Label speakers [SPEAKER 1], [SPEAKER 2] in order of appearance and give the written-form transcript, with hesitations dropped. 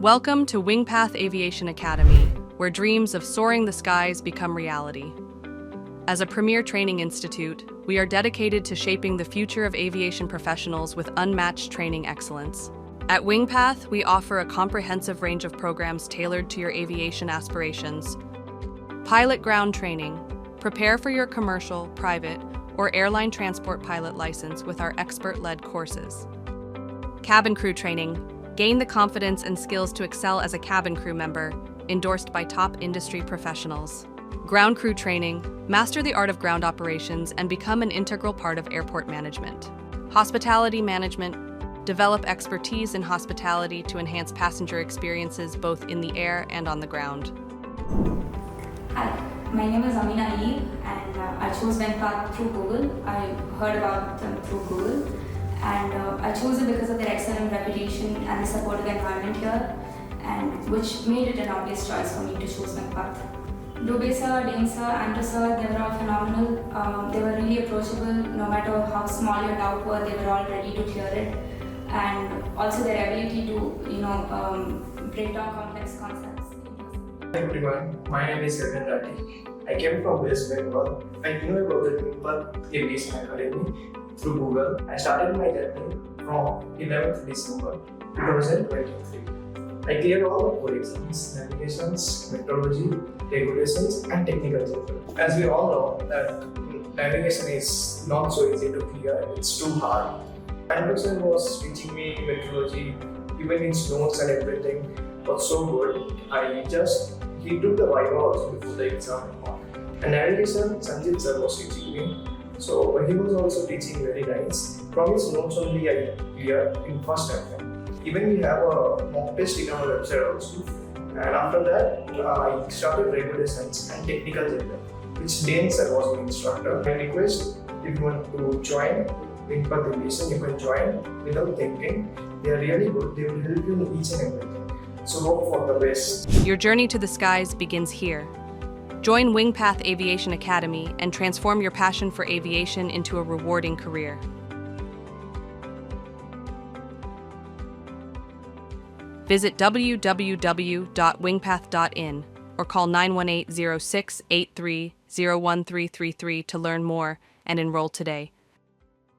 [SPEAKER 1] Welcome to Wing Path Aviation Academy, where dreams of soaring the skies become reality. As a premier training institute, we are dedicated to shaping the future of aviation professionals with unmatched training excellence. At Wing Path, we offer a comprehensive range of programs tailored to your aviation aspirations. Pilot ground training. Prepare for your commercial, private, or airline transport pilot license with our expert-led courses. Cabin crew training. Gain the confidence and skills to excel as a cabin crew member, endorsed by top industry professionals. Ground crew training. Master the art of ground operations and become an integral part of airport management. Hospitality management. Develop expertise in hospitality to enhance passenger experiences both in the air and on the ground.
[SPEAKER 2] Hi, my name is Amina Eve, and I chose Wing Path through Google. I heard about them through Google, and I chose it because of their excellent reputation and the supportive environment here, and which made it an obvious choice for me to choose Wing Path. Dubey sir, Dean sir, Andrew sir, they were all phenomenal. They were really approachable. No matter how small your doubt were, they were all ready to clear it, and also their ability to break down complex concepts.
[SPEAKER 3] Hi everyone, my name is Gagan Rathi. I came from West Bengal. I knew about the Wing Path Aviation Academy through Google. I started my journey from 11th December 2023. I cleared all the core exams, navigations, meteorology, regulations, and technical judgment. As we all know that navigation is not so easy to clear, it's too hard. And person was teaching me meteorology, even in notes and everything was so good. He took the Viva also before the exam. And navigation, Sanjit sir was teaching me. So he was also teaching very nice. From his notes only I cleared in first attempt. Even we have a mock test in our website also. And after that, I started regulations and technical judgment, which Dane sir was my instructor. I request if you want to join Wing Path Aviation, you can join without thinking. They are really good. They will help you in each and everything. So hope for the best.
[SPEAKER 1] Your journey to the skies begins here. Join Wing Path Aviation Academy and transform your passion for aviation into a rewarding career. Visit www.wingpath.in or call 918-0683-01333 to learn more and enroll today.